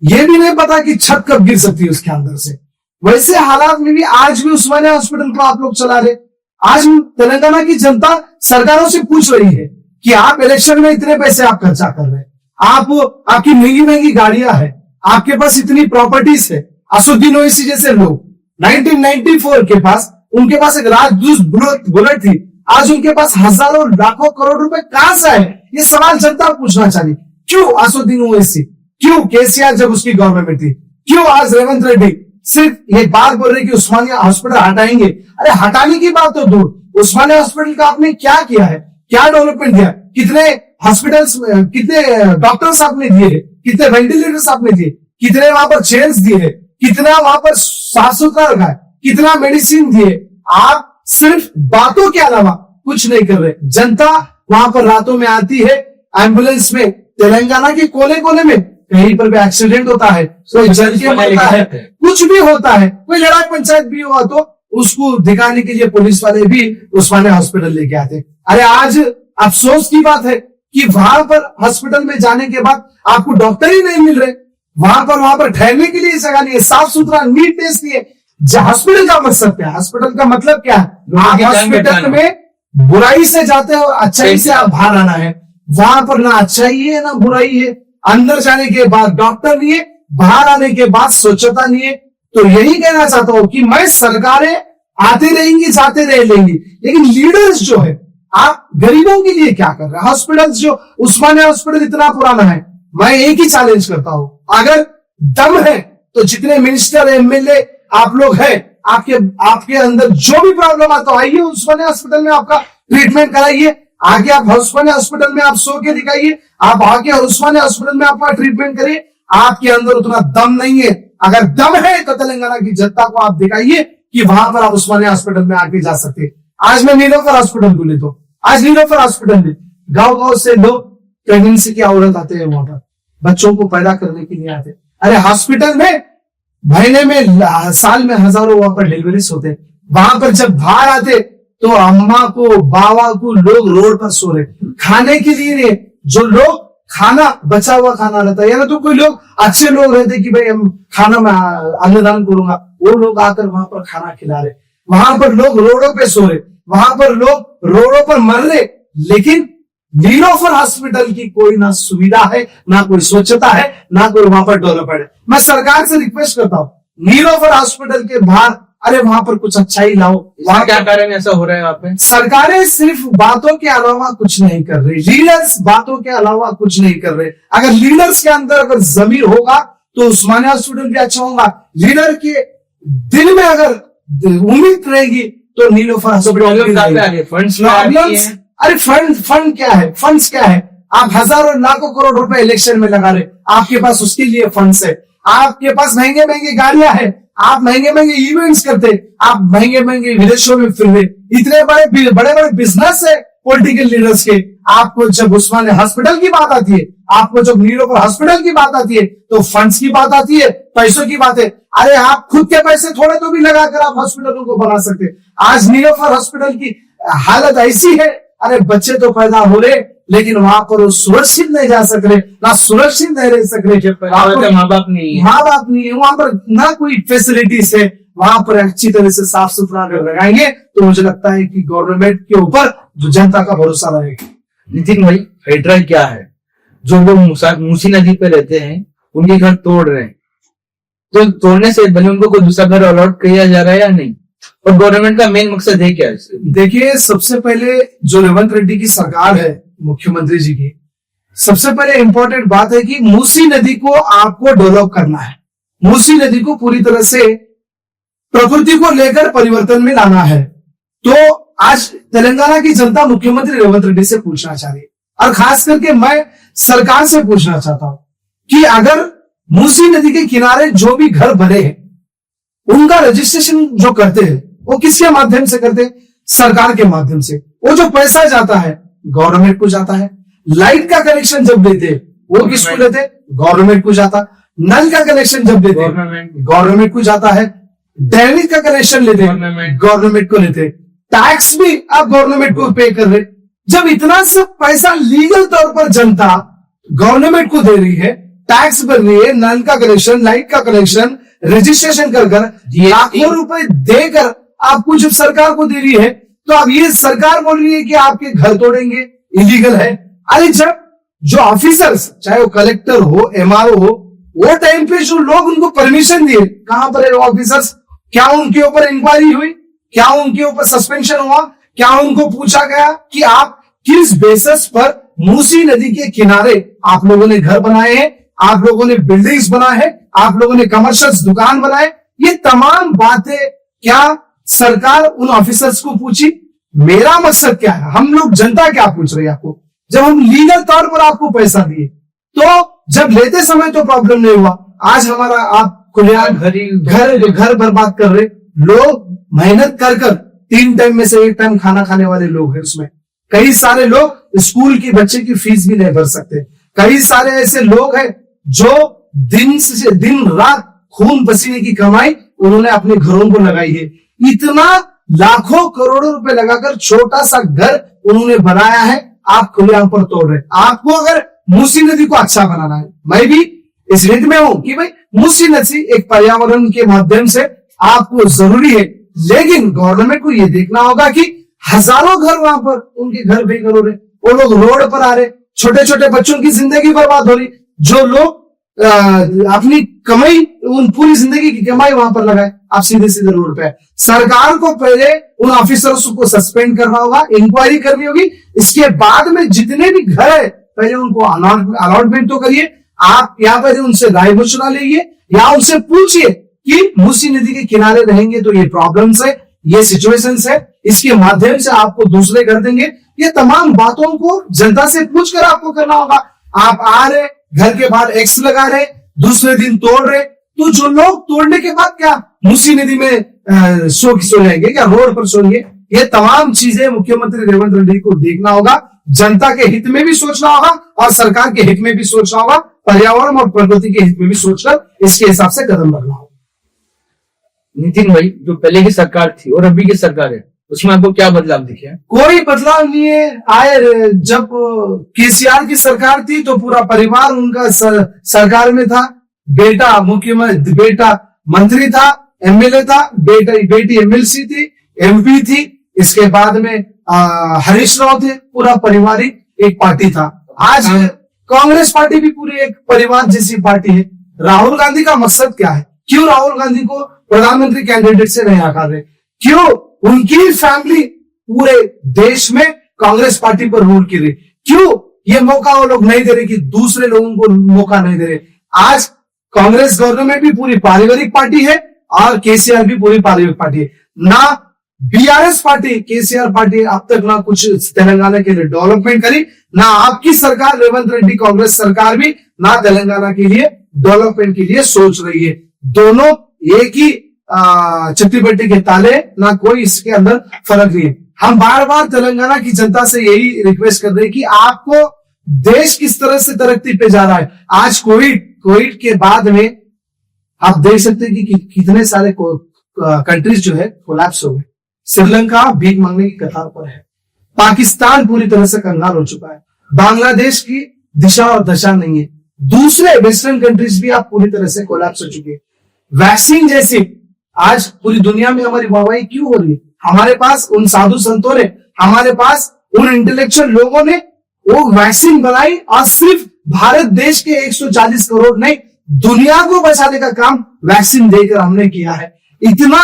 यह भी नहीं पता कि छत कब गिर सकती है उसके अंदर से। वैसे हालात में भी आज भी उस्मानिया हॉस्पिटल को आप लोग चला रहे। आज तेलंगाना की जनता सरकारों से पूछ रही है कि आप इलेक्शन में इतने पैसे आप खर्चा कर रहे हैं, आपकी महंगी महंगी गाड़ियां हैं, आपके पास इतनी प्रॉपर्टीज है। असुद्दीन ओवैसी जैसे लोग 1994 के पास, उनके पास एक राजदूत बुलेट थी, आज उनके पास हजारों लाखों करोड़ रुपए कहां से आए? ये सवाल जनता पूछना चाहिए। क्यों असुद्दीन ओवैसी, क्यों केसीआर जब उसकी गवर्नमेंट में थी, क्यों आज रेवंत रेड्डी सिर्फ ये बात बोल रहे कि उस्मानिया हॉस्पिटल हटाएंगे? अरे हटाने की बात तो दूर, उस्मानिया हॉस्पिटल का आपने क्या किया है? क्या डेवलपमेंट दिया? कितने हॉस्पिटल्स, कितने डॉक्टर्स आपने दिए, कितने वेंटिलेटर्स आपने दिए, कितने वहां पर चेयर्स दिए, कितना वहां पर साफ सुथरा रखा है, कितना मेडिसिन दिए? आप सिर्फ बातों के अलावा कुछ नहीं कर रहे। जनता वहां पर रातों में आती है, एम्बुलेंस में, तेलंगाना के कोने कोने में कहीं पर भी एक्सीडेंट होता है, कोई जल के मरता है, कुछ भी होता है, कोई लड़ाई पंचायत भी हुआ तो उसको दिखाने के लिए पुलिस वाले भी उस्मानिया हॉस्पिटल लेके आते। अरे आज अफसोस की बात है कि वहां पर हॉस्पिटल में जाने के बाद आपको डॉक्टर ही नहीं मिल रहे, वहां पर ठहरने के लिए जगह नहीं है, साफ सुथरा नीटनेस नहीं है। हॉस्पिटल का मकसद क्या है? हॉस्पिटल का मतलब क्या है? आप हॉस्पिटल में बुराई से जाते हो, अच्छाई से आप बाहर आना है। वहां पर ना अच्छाई है ना बुराई है। अंदर जाने के बाद डॉक्टर नहीं है, बाहर आने के बाद स्वच्छता नहीं है। तो यही कहना चाहता हूं कि मैं सरकारें आती रहेंगी, जाते रह लेंगी, लेकिन लीडर्स जो है, आप गरीबों के लिए क्या कर रहे हैं? हॉस्पिटल जो उस्मानिया हॉस्पिटल इतना पुराना है, मैं एक ही चैलेंज करता हूं, अगर दम है तो जितने मिनिस्टर एमएलए आप लोग हैं, आपके अंदर जो भी प्रॉब्लम आता हो, आइए उस्मानिया हॉस्पिटल में आपका ट्रीटमेंट कराइए। आगे आप उस्मानिया हॉस्पिटल में आप सो के दिखाइए, आप आगे उस्मानिया हॉस्पिटल में आपका ट्रीटमेंट करिए। आपके अंदर उतना दम नहीं है, अगर दम है तो तेलंगाना की जनता को आप दिखाइए कि वहां पर आप उस्मानिया हॉस्पिटल में आके जा सकते हैं। आज मैं नीलोफर हॉस्पिटल को ले तो आज नीलोफर हॉस्पिटल में गांव से लोग प्रेगनेंसी की औरत आते हैं, वहां पर बच्चों को पैदा करने के लिए आते हैं। अरे हॉस्पिटल में महीने में साल में हजारों वहां पर डिलीवरीज होते हैं। वहां पर जब बाहर आते तो अम्मा को बाबा को लोग रोड पर सो रहे, खाने के लिए नहीं, जो लोग खाना बचा हुआ खाना रहता है, या ना तो कोई लोग अच्छे लोग रहते कि भाई हम खाना में अन्नदान करूंगा, वो लोग आकर वहां पर खाना खिला रहे। वहां पर लोग रोडों पे सो रहे, वहां पर लोग रोडों पर मर रहे, लेकिन नीलोफर हॉस्पिटल की कोई ना सुविधा है, ना कोई स्वच्छता है, ना कोई वहां पर डेवलपमेंट है। मैं सरकार से रिक्वेस्ट करता हूं, नीलोफर हॉस्पिटल के बाहर अरे वहां पर कुछ अच्छाई लाओ। वहां क्या कारण ऐसा हो रहा है? वहां पे सरकारें सिर्फ बातों के अलावा कुछ नहीं कर रही, लीडर्स बातों के अलावा कुछ नहीं कर रहे। अगर लीडर्स के अंदर अगर जमीर होगा तो उस्मानिया हॉस्पिटल भी अच्छा होगा। लीडर के दिल में अगर उम्मीद रहेगी तो नीलोफर हॉस्पिटल। फंड्स अरे फंड क्या है? फंड्स क्या है? आप हजारों लाखों करोड़ रुपए इलेक्शन में लगा रहे, आपके पास उसके लिए फंड्स है, आपके पास महंगे महंगे गाड़ियां हैं, आप महंगे महंगे इवेंट्स करते, आप महंगे महंगे विदेशों में फिर रहे, इतने बड़े बड़े बिजनेस है पॉलिटिकल लीडर्स के। आपको जब उस्मानिया हॉस्पिटल की बात आती है, आपको जब नीलोफर हॉस्पिटल की बात आती है, तो फंड्स की बात आती है, पैसों की बात है। अरे आप खुद के पैसे थोड़े तो भी लगाकर आप हॉस्पिटलों को बना सकते। आज नीलोफर हॉस्पिटल की हालत ऐसी है, अरे बच्चे तो पैदा हो रहे लेकिन वहां पर वो सुरक्षित नहीं जा सक रहे, ना सुरक्षित नहीं रह सक रहे, माँ बाप नहीं है, वहां पर ना कोई फैसिलिटीज है। वहां पर अच्छी तरह से साफ सुथरा अगर लगाएंगे तो मुझे लगता है कि गवर्नमेंट के ऊपर जो जनता का भरोसा रहेगा। नितिन भाई, हाइड्रा क्या है? जो लोग मूसी नदी पे रहते हैं उनके घर तोड़ रहे हैं, तो तोड़ने से भले उनको कोई दूसरा घर अलॉट किया जा रहा है या नहीं, और गवर्नमेंट का मेन मकसद है क्या? देखिए, सबसे पहले जो रेवंत रेड्डी की सरकार है, मुख्यमंत्री जी की, सबसे पहले इंपॉर्टेंट बात है कि मूसी नदी को आपको डेवलप करना है। मूसी नदी को पूरी तरह से प्रकृति को लेकर परिवर्तन में लाना है। तो आज तेलंगाना की जनता मुख्यमंत्री रेवंत रेड्डी से पूछना चाह रही है, और खास करके मैं सरकार से पूछना चाहता हूं कि अगर मूसी नदी के किनारे जो भी घर बने हैं उनका रजिस्ट्रेशन जो करते हैं वो किसके माध्यम से करते हैं? सरकार के माध्यम से। वो जो पैसा जाता है गवर्नमेंट को जाता है। लाइट का कनेक्शन जब लेते वो किसको लेते? गवर्नमेंट को जाता। नल का कनेक्शन जब लेते गवर्नमेंट को जाता है। दैनिक का कनेक्शन लेते गवर्नमेंट को लेते। टैक्स भी आप गवर्नमेंट को पे कर रहे। जब इतना सब पैसा लीगल तौर पर जनता गवर्नमेंट को दे रही है, टैक्स भर रही है, नल का कनेक्शन, लाइट का कनेक्शन, रजिस्ट्रेशन कर लाखों रुपए देकर आपको जब सरकार को दे रही है, तो अब ये सरकार बोल रही है कि आपके घर तोड़ेंगे, इलीगल है। अरे जब जो ऑफिसर्स, चाहे वो कलेक्टर हो, एमआरओ हो, वो टाइम पे जो लोग उनको परमिशन दिए, कहां पर है वो ऑफिसर्स? क्या उनके ऊपर इंक्वायरी हुई? क्या उनके ऊपर सस्पेंशन हुआ? क्या उनको पूछा गया कि आप किस बेसिस पर मूसी नदी के किनारे आप लोगों ने घर बनाए हैं, आप लोगों ने बिल्डिंग्स बनाए हैं, आप लोगों ने कमर्शियल दुकान बनाए? ये तमाम बातें क्या सरकार उन ऑफिसर्स को पूछी? मेरा मकसद क्या है, हम लोग जनता क्या पूछ रही है आपको? जब हम लीगल तौर पर आपको पैसा दिए, तो जब लेते समय तो प्रॉब्लम नहीं हुआ। आज हमारा आप घर बर्बाद कर रहे लोग। मेहनत कर 3 टाइम में से 1 टाइम खाना खाने वाले लोग हैं उसमें। कई सारे लोग स्कूल की बच्चे की फीस भी नहीं भर सकते। कई सारे ऐसे लोग हैं जो दिन रात खून पसीने की कमाई उन्होंने अपने घरों को लगाई है। इतना लाखों करोड़ों रुपए लगाकर छोटा सा घर उन्होंने बनाया है, आप खुलेआम पर तोड़ रहे। आपको अगर मूसी नदी को अच्छा बनाना है, मैं भी इस हित में हूं कि भाई मूसी नदी एक पर्यावरण के माध्यम से आपको जरूरी है, लेकिन गवर्नमेंट को यह देखना होगा कि हजारों घर वहां पर उनके घर बेघर हो रहे, वो लोग रोड पर आ रहे, छोटे छोटे बच्चों की जिंदगी बर्बाद हो रही। जो लोग अपनी कमाई, उन पूरी जिंदगी की कमाई वहां पर लगाए, आप सीधे सीधे रोड पे आए। सरकार को पहले उन ऑफिसर्स को सस्पेंड करना होगा, इंक्वायरी करनी होगी, इसके बाद में जितने भी घर है पहले उनको अलॉटमेंट तो करिए। आप यहाँ पर उनसे राय मशवरा लीजिए या उनसे पूछिए कि मूसी नदी के किनारे रहेंगे तो ये प्रॉब्लम्स है, ये सिचुएशंस है, इसके माध्यम से आपको दूसरे घर देंगे। ये तमाम बातों को जनता से पूछकर आपको करना होगा। आप आ रहे, घर के बाहर एक्स लगा रहे, दूसरे दिन तोड़ रहे, तो जो लोग तोड़ने के बाद क्या मूसी नदी में सो जाएंगे क्या, रोड पर सोएंगे? ये तमाम चीजें मुख्यमंत्री रेवंत रेड्डी को देखना होगा, जनता के हित में भी सोचना होगा और सरकार के हित में भी सोचना होगा, पर्यावरण और प्रकृति के हित में भी सोचकर इसके हिसाब से कदम बढ़ना होगा। नितिन भाई, जो पहले की सरकार थी और अभी की सरकार है, उसमें आपको क्या बदलाव दिखे? कोई बदलाव नहीं है। आए जब केसीआर की सरकार थी तो पूरा परिवार उनका सरकार में था, बेटा मुख्यमंत्री, बेटा मंत्री था, एमएलए था, बेटी एमएलसी थी, एमपी थी, इसके बाद में हरीश राव थे, पूरा पारिवारिक एक पार्टी था। आज कांग्रेस पार्टी भी पूरी एक परिवार जैसी पार्टी है। राहुल गांधी का मकसद क्या है? क्यों राहुल गांधी को प्रधानमंत्री कैंडिडेट से नहीं आकर रहे? क्यों उनकी फैमिली पूरे देश में कांग्रेस पार्टी पर रूल कर रही? क्यों ये मौका वो लोग नहीं दे रहे कि दूसरे लोगों को मौका नहीं दे रहे? आज कांग्रेस गवर्नमेंट भी पूरी पारिवारिक पार्टी है और केसीआर भी पूरी पारिवारिक पार्टी है। ना बीआरएस पार्टी, केसीआर पार्टी अब तक ना कुछ तेलंगाना के लिए डेवलपमेंट करी, ना आपकी सरकार रेवंत रेड्डी कांग्रेस सरकार भी ना तेलंगाना के लिए डेवलपमेंट के लिए सोच रही है। दोनों एक ही चट्टी बट्टी के ताले, ना कोई इसके अंदर फर्क नहीं है। हम बार बार तेलंगाना की जनता से यही रिक्वेस्ट कर रहे हैं कि आपको देश किस तरह से तरक्की पे जा रहा है। आज कोविड के बाद में आप देख सकते हैं कि कितने सारे कंट्रीज जो है कोलैप्स हो गए। श्रीलंका भीख मांगने की कतार पर है, पाकिस्तान पूरी तरह से कंगाल हो चुका है, बांग्लादेश की दिशा और दशा नहीं है, दूसरे वेस्टर्न कंट्रीज भी आप पूरी तरह से कोलैप्स हो चुके हैं। वैक्सीन जैसी आज पूरी दुनिया में हमारी वाहवाही क्यों हो रही है? हमारे पास उन साधु संतों ने, हमारे पास उन इंटेलेक्चुअल लोगों ने वो वैक्सीन बनाई और सिर्फ भारत देश के 140 करोड़ नहीं, दुनिया को बचाने का काम वैक्सीन देकर हमने किया है। इतना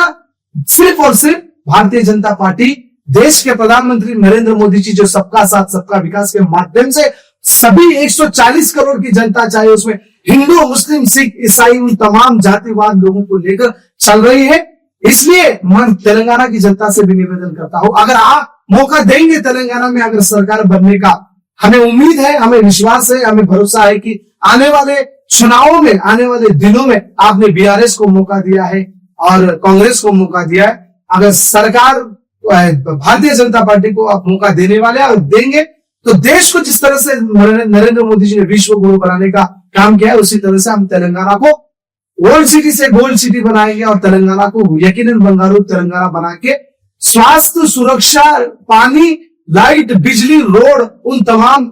सिर्फ और सिर्फ भारतीय जनता पार्टी, देश के प्रधानमंत्री नरेंद्र मोदी जी, जो सबका साथ सबका विकास के माध्यम से सभी 140 करोड़ की जनता, चाहे उसमें हिंदू, मुस्लिम, सिख, ईसाई, उन तमाम जातिवाद लोगों को लेकर चल रही है। इसलिए मैं तेलंगाना की जनता से भी निवेदन करता हूं, अगर आप मौका देंगे तेलंगाना में अगर सरकार बनने का, हमें उम्मीद है, हमें विश्वास है, हमें भरोसा है कि आने वाले चुनावों में, आने वाले दिनों में आपने बीआरएस को मौका दिया है और कांग्रेस को मौका दिया है। अगर सरकार भारतीय जनता पार्टी को आप मौका देने वाले और देंगे तो देश को जिस तरह से नरेंद्र मोदी जी ने विश्व गुरु बनाने का काम किया है, उसी तरह से हम तेलंगाना को वर्ल्ड सिटी से गोल्ड सिटी बनाएंगे और तेलंगाना को यकीनन बंगारू तेलंगाना बना के स्वास्थ्य, सुरक्षा, पानी, लाइट, बिजली, रोड, उन तमाम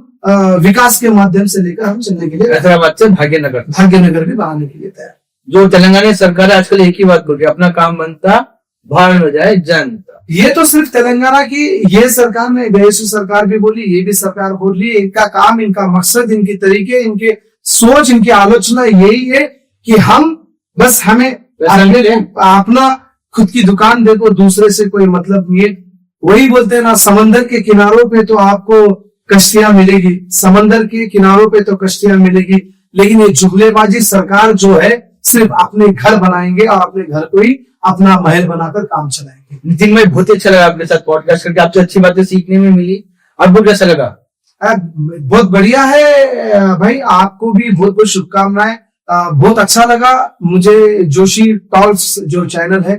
विकास के माध्यम से लेकर हम चलने के लिए हैदराबाद से भाग्यनगर भी बनाने के लिए तैयार। जो तेलंगाना सरकार आजकल एक ही बात कर रही है, अपना काम बनता भाड़ में जाए जनता। ये तो सिर्फ तेलंगाना की ये सरकार ने, गैस सरकार भी बोली, ये भी सरकार बोल रही है। इनका काम, इनका मकसद, इनके तरीके, इनके सोच, इनकी आलोचना यही है कि हम बस हमें अपना खुद की दुकान देखो, दूसरे से कोई मतलब नहीं है। वही बोलते हैं ना, समंदर के किनारों पे तो आपको कश्तियां मिलेगी, समंदर के किनारों पे तो कश्तियां मिलेगी, लेकिन ये जुगलेबाजी सरकार जो है सिर्फ अपने घर बनाएंगे और अपने घर को ही अपना महल बनाकर काम चलाएंगे। नितिन भाई, बहुत अच्छा लगा आपके साथ पॉडकास्ट करके, आपसे अच्छी बातें सीखने में मिली। आपको कैसा लगा? बहुत बढ़िया है भाई, आपको भी बहुत बहुत शुभकामनाएं। बहुत अच्छा लगा मुझे जोशी टॉक्स जो चैनल है।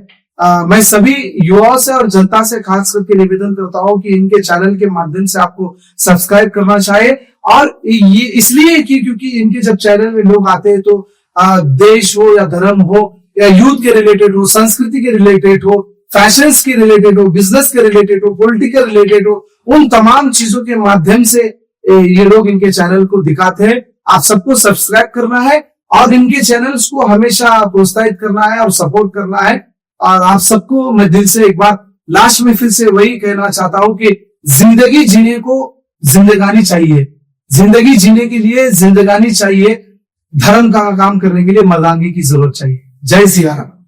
मैं सभी युवाओं से और जनता से खास करके निवेदन करता हूं कि इनके चैनल के माध्यम से आपको सब्सक्राइब करना चाहिए और ये इसलिए कि क्योंकि इनके जब चैनल में लोग आते हैं तो देश हो या धर्म हो या यूथ के रिलेटेड हो, संस्कृति के रिलेटेड हो, फैशंस के रिलेटेड हो, बिजनेस के रिलेटेड हो, पॉलिटिकल रिलेटेड हो, उन तमाम चीजों के माध्यम से ये लोग इनके चैनल को दिखाते हैं। आप सबको सब्सक्राइब करना है और इनके चैनल्स को हमेशा प्रोत्साहित करना है और सपोर्ट करना है। और आप सबको मैं दिल से एक बार लास्ट में फिर से वही कहना चाहता हूं कि जिंदगी जीने को जिंदगानी चाहिए, जिंदगी जीने के लिए जिंदगानी चाहिए, धर्म का काम करने के लिए मर्दानगी की जरूरत चाहिए। जय सिया राम।